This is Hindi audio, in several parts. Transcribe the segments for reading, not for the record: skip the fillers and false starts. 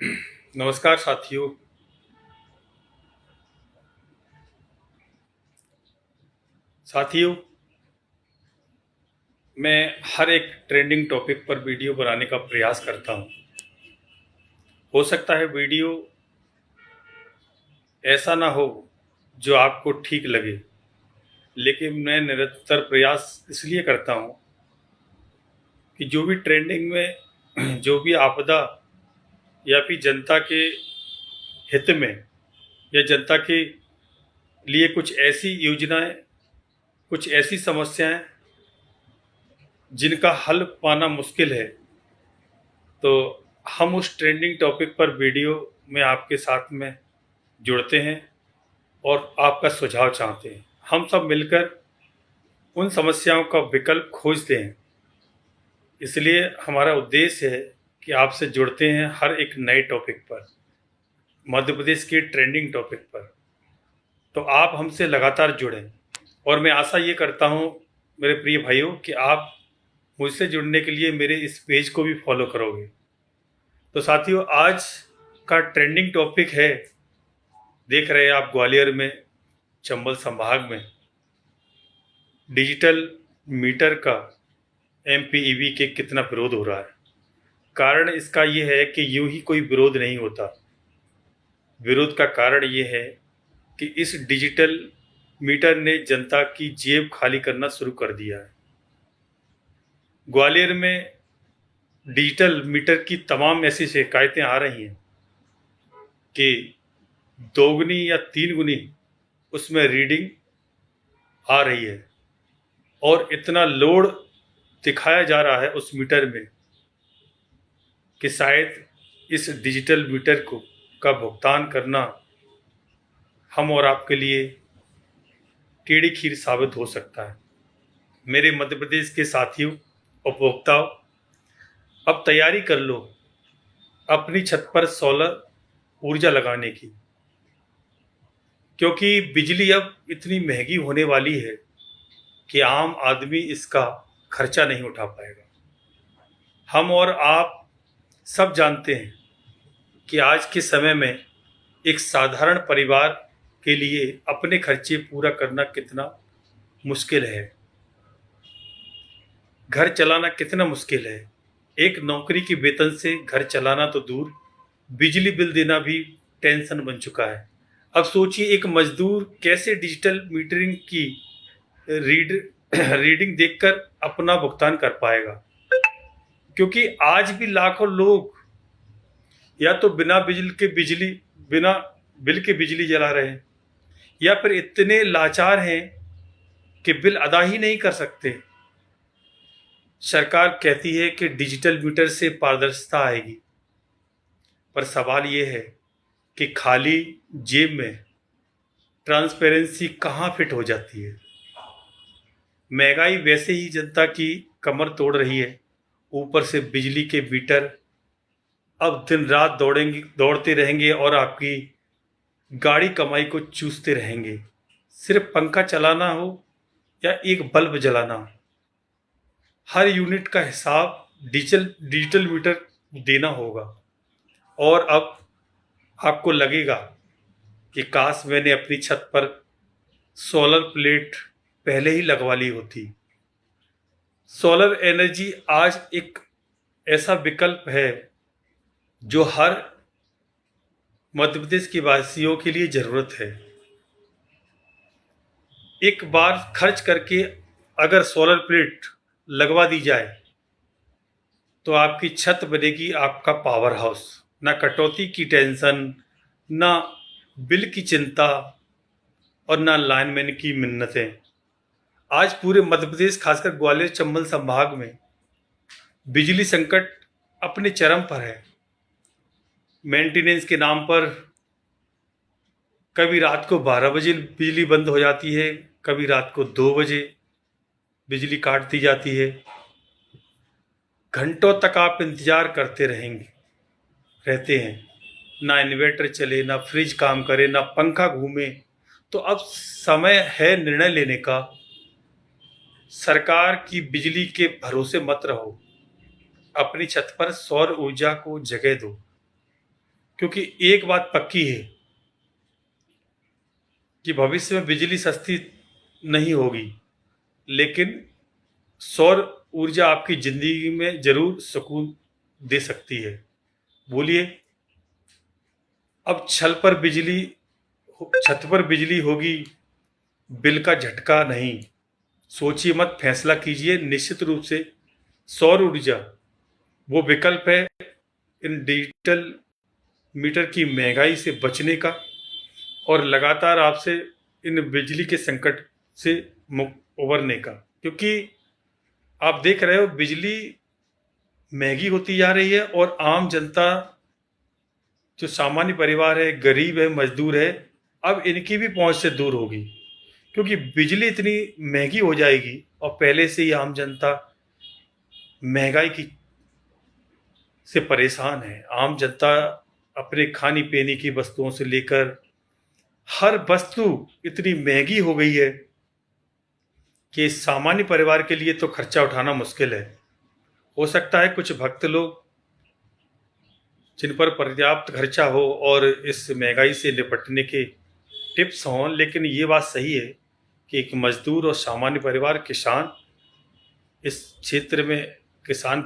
नमस्कार साथियों। साथियों, मैं हर एक ट्रेंडिंग टॉपिक पर वीडियो बनाने का प्रयास करता हूं। हो सकता है वीडियो ऐसा ना हो जो आपको ठीक लगे, लेकिन मैं निरंतर प्रयास इसलिए करता हूं कि जो भी ट्रेंडिंग में जो भी आपदा या फिर जनता के हित में या जनता के लिए कुछ ऐसी योजनाएं, कुछ ऐसी समस्याएं जिनका हल पाना मुश्किल है, तो हम उस ट्रेंडिंग टॉपिक पर वीडियो में आपके साथ में जुड़ते हैं और आपका सुझाव चाहते हैं। हम सब मिलकर उन समस्याओं का विकल्प खोजते हैं। इसलिए हमारा उद्देश्य है कि आपसे जुड़ते हैं हर एक नए टॉपिक पर, मध्य प्रदेश के ट्रेंडिंग टॉपिक पर। तो आप हमसे लगातार जुड़ें और मैं आशा ये करता हूँ मेरे प्रिय भाइयों कि आप मुझसे जुड़ने के लिए मेरे इस पेज को भी फॉलो करोगे। तो साथियों, आज का ट्रेंडिंग टॉपिक है, देख रहे हैं आप, ग्वालियर में, चंबल संभाग में डिजिटल मीटर का एमपीईबी के कितना विरोध हो रहा है। कारण इसका ये है कि यूं ही कोई विरोध नहीं होता। विरोध का कारण ये है कि इस डिजिटल मीटर ने जनता की जेब खाली करना शुरू कर दिया है। ग्वालियर में डिजिटल मीटर की तमाम ऐसी शिकायतें आ रही हैं कि दोगुनी या तीन गुनी उसमें रीडिंग आ रही है और इतना लोड दिखाया जा रहा है उस मीटर में कि शायद इस डिजिटल मीटर को का भुगतान करना हम और आपके लिए टेढ़ी खीर साबित हो सकता है। मेरे मध्य प्रदेश के साथियों, उपभोक्ताओं, अब तैयारी कर लो अपनी छत पर सोलर ऊर्जा लगाने की, क्योंकि बिजली अब इतनी महंगी होने वाली है कि आम आदमी इसका खर्चा नहीं उठा पाएगा। हम और आप सब जानते हैं कि आज के समय में एक साधारण परिवार के लिए अपने खर्चे पूरा करना कितना मुश्किल है, घर चलाना कितना मुश्किल है। एक नौकरी के वेतन से घर चलाना तो दूर, बिजली बिल देना भी टेंशन बन चुका है। अब सोचिए एक मजदूर कैसे डिजिटल मीटरिंग की रीड रीडिंग देखकर अपना भुगतान कर पाएगा, क्योंकि आज भी लाखों लोग या तो बिना बिल के बिजली जला रहे हैं या फिर इतने लाचार हैं कि बिल अदा ही नहीं कर सकते। सरकार कहती है कि डिजिटल मीटर से पारदर्शिता आएगी, पर सवाल ये है कि खाली जेब में ट्रांसपेरेंसी कहाँ फिट हो जाती है। महंगाई वैसे ही जनता की कमर तोड़ रही है, ऊपर से बिजली के मीटर अब दिन रात दौड़ते रहेंगे और आपकी गाड़ी कमाई को चूसते रहेंगे। सिर्फ पंखा चलाना हो या एक बल्ब जलाना, हर यूनिट का हिसाब डिजिटल मीटर देना होगा। और अब आपको लगेगा कि काश मैंने अपनी छत पर सोलर प्लेट पहले ही लगवा ली होती। सोलर एनर्जी आज एक ऐसा विकल्प है जो हर मध्य प्रदेश के वासियों के लिए जरूरत है। एक बार खर्च करके अगर सोलर प्लेट लगवा दी जाए तो आपकी छत बनेगी आपका पावर हाउस। ना कटौती की टेंशन, ना बिल की चिंता और ना लाइनमैन की मिन्नतें। आज पूरे मध्य प्रदेश, खासकर ग्वालियर चंबल संभाग में बिजली संकट अपने चरम पर है। मेंटेनेंस के नाम पर कभी रात को 12 बजे बिजली बंद हो जाती है, कभी रात को 2 बजे बिजली काट दी जाती है। घंटों तक आप इंतजार करते रहते हैं, ना इन्वर्टर चले, ना फ्रिज काम करे, ना पंखा घूमे। तो अब समय है निर्णय लेने का। सरकार की बिजली के भरोसे मत रहो, अपनी छत पर सौर ऊर्जा को जगह दो। क्योंकि एक बात पक्की है कि भविष्य में बिजली सस्ती नहीं होगी, लेकिन सौर ऊर्जा आपकी जिंदगी में जरूर सुकून दे सकती है। बोलिए, अब छत पर बिजली होगी, बिल का झटका नहीं। सोचिए मत, फैसला कीजिए। निश्चित रूप से सौर ऊर्जा वो विकल्प है इन डिजिटल मीटर की महंगाई से बचने का, और लगातार आपसे इन बिजली के संकट से मुक्त उबरने का। क्योंकि आप देख रहे हो बिजली महंगी होती जा रही है, और आम जनता, जो सामान्य परिवार है, गरीब है, मजदूर है, अब इनकी भी पहुंच से दूर होगी। क्योंकि बिजली इतनी महंगी हो जाएगी, और पहले से ही आम जनता महंगाई की से परेशान है। आम जनता अपने खाने पीने की वस्तुओं से लेकर हर वस्तु इतनी महंगी हो गई है कि सामान्य परिवार के लिए तो खर्चा उठाना मुश्किल है। हो सकता है कुछ भक्त लोग जिन पर पर्याप्त खर्चा हो और इस महंगाई से निपटने के टिप्स हों, लेकिन ये बात सही है कि एक मजदूर और सामान्य परिवार, किसान, इस क्षेत्र में किसान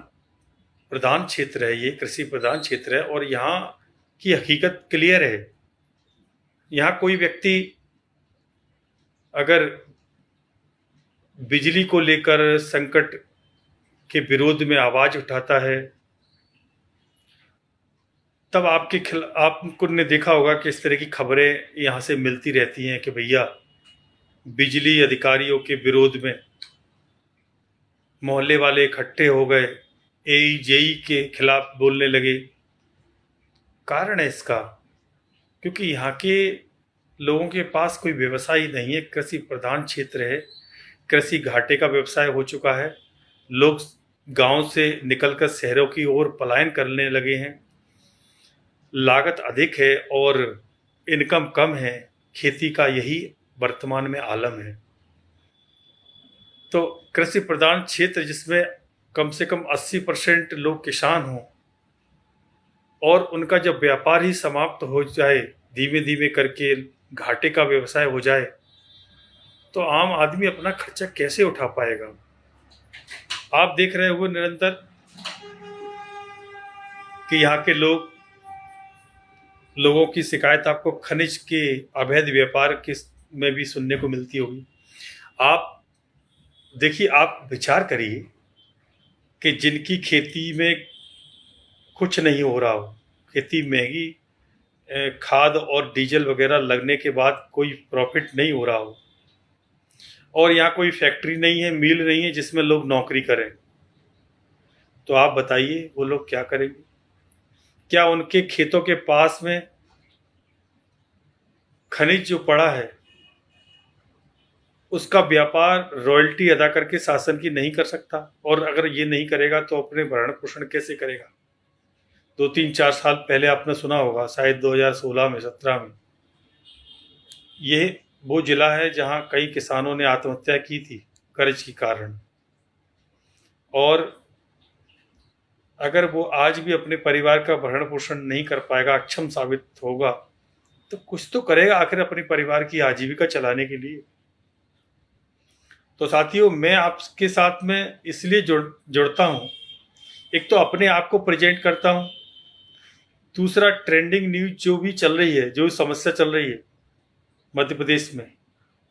प्रधान क्षेत्र है, ये कृषि प्रधान क्षेत्र है, और यहाँ की हकीकत क्लियर है। यहाँ कोई व्यक्ति अगर बिजली को लेकर संकट के विरोध में आवाज उठाता है, तब आपको ने देखा होगा कि इस तरह की खबरें यहाँ से मिलती रहती हैं कि भैया बिजली अधिकारियों के विरोध में मोहल्ले वाले इकट्ठे हो गए, एई जेई के खिलाफ बोलने लगे। कारण है इसका, क्योंकि यहाँ के लोगों के पास कोई व्यवसाय नहीं है। कृषि प्रधान क्षेत्र है, कृषि घाटे का व्यवसाय हो चुका है। लोग गांव से निकलकर शहरों की ओर पलायन करने लगे हैं। लागत अधिक है और इनकम कम है। खेती का यही वर्तमान में आलम है। तो कृषि प्रधान क्षेत्र जिसमें कम से कम 80% लोग किसान हों, और उनका जब व्यापार ही समाप्त हो जाए, धीमे धीमे करके घाटे का व्यवसाय हो जाए, तो आम आदमी अपना खर्चा कैसे उठा पाएगा। आप देख रहे हो निरंतर कि यहाँ के लोगों की शिकायत आपको खनिज के अवैध व्यापार के में भी सुनने को मिलती होगी। आप देखिए, आप विचार करिए कि जिनकी खेती में कुछ नहीं हो रहा हो, खेती महंगी, खाद और डीजल वगैरह लगने के बाद कोई प्रॉफिट नहीं हो रहा हो, और यहाँ कोई फैक्ट्री नहीं है, मिल नहीं है जिसमें लोग नौकरी करें, तो आप बताइए वो लोग क्या करेंगे। क्या उनके खेतों के पास में खनिज जो पड़ा है उसका व्यापार रॉयल्टी अदा करके शासन की नहीं कर सकता? और अगर ये नहीं करेगा तो अपने भरण पोषण कैसे करेगा? 2-3-4 साल पहले आपने सुना होगा, शायद 2016 में, 17 में, ये वो जिला है जहां कई किसानों ने आत्महत्या की थी कर्ज के कारण। और अगर वो आज भी अपने परिवार का भरण पोषण नहीं कर पाएगा, अक्षम साबित होगा, तो कुछ तो करेगा आखिर अपने परिवार की आजीविका चलाने के लिए। तो साथियों, मैं आपके साथ में इसलिए जुड़ता हूँ, एक तो अपने आप को प्रेजेंट करता हूँ, दूसरा ट्रेंडिंग न्यूज जो भी चल रही है, जो समस्या चल रही है मध्य प्रदेश में,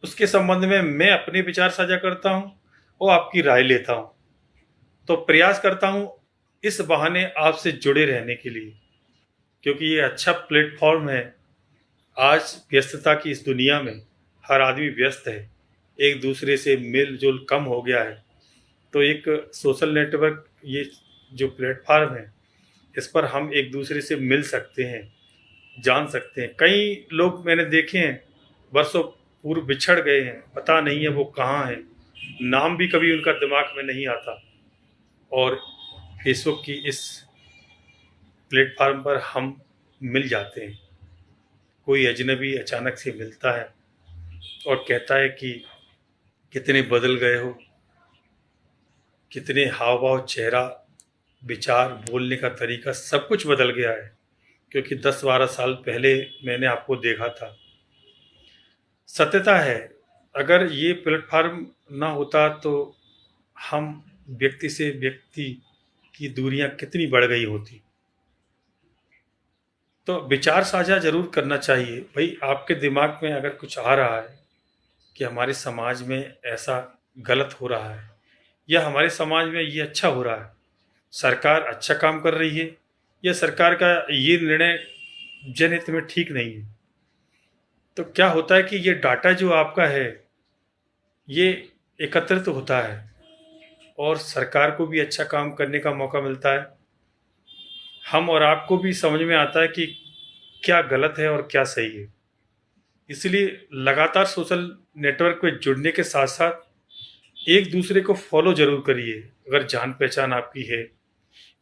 उसके संबंध में मैं अपने विचार साझा करता हूँ और आपकी राय लेता हूँ। तो प्रयास करता हूँ इस बहाने आपसे जुड़े रहने के लिए, क्योंकि ये अच्छा प्लेटफॉर्म है। आज व्यस्तता की इस दुनिया में हर आदमी व्यस्त है, एक दूसरे से मेल जोल कम हो गया है। तो एक सोशल नेटवर्क, ये जो प्लेटफॉर्म है, इस पर हम एक दूसरे से मिल सकते हैं, जान सकते हैं। कई लोग मैंने देखे हैं वर्षों पूर्व बिछड़ गए हैं, पता नहीं है वो कहाँ हैं, नाम भी कभी उनका दिमाग में नहीं आता, और फेसबुक की इस प्लेटफॉर्म पर हम मिल जाते हैं। कोई अजनबी अचानक से मिलता है और कहता है कि कितने बदल गए हो, कितने हाव भाव, चेहरा, विचार, बोलने का तरीका, सब कुछ बदल गया है। क्योंकि 10-12 साल पहले मैंने आपको देखा था। सत्यता है, अगर ये प्लेटफ़ॉर्म ना होता तो हम व्यक्ति से व्यक्ति की दूरियां कितनी बढ़ गई होती। तो विचार साझा ज़रूर करना चाहिए। भई आपके दिमाग में अगर कुछ आ रहा है कि हमारे समाज में ऐसा गलत हो रहा है या हमारे समाज में ये अच्छा हो रहा है, सरकार अच्छा काम कर रही है या सरकार का ये निर्णय जनहित में ठीक नहीं है, तो क्या होता है कि ये डाटा जो आपका है, ये एकत्रित होता है और सरकार को भी अच्छा काम करने का मौका मिलता है। हम और आपको भी समझ में आता है कि क्या गलत है और क्या सही है। इसलिए लगातार सोशल नेटवर्क पे जुड़ने के साथ-साथ एक दूसरे को फ़ॉलो ज़रूर करिए। अगर जान-पहचान आपकी है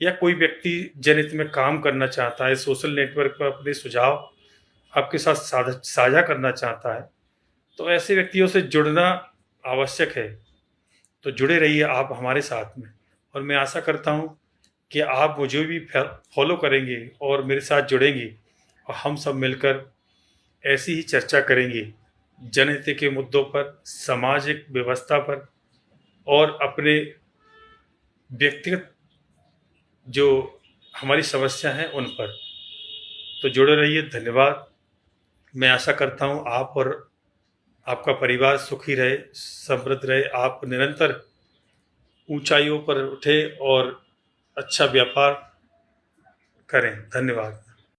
या कोई व्यक्ति जनहित में काम करना चाहता है, सोशल नेटवर्क पर अपने सुझाव आपके साथ साझा करना चाहता है, तो ऐसे व्यक्तियों से जुड़ना आवश्यक है। तो जुड़े रहिए आप हमारे साथ में और मैं आशा करता हूँ कि आप मुझे भी फ़ॉलो करेंगे और मेरे साथ जुड़ेंगे और हम सब मिलकर ऐसी ही चर्चा करेंगे जनहित के मुद्दों पर, सामाजिक व्यवस्था पर और अपने व्यक्तिगत जो हमारी समस्या हैं उन पर। तो जुड़े रहिए, धन्यवाद। मैं आशा करता हूँ आप और आपका परिवार सुखी रहे, समृद्ध रहे, आप निरंतर ऊंचाइयों पर उठे और अच्छा व्यापार करें। धन्यवाद।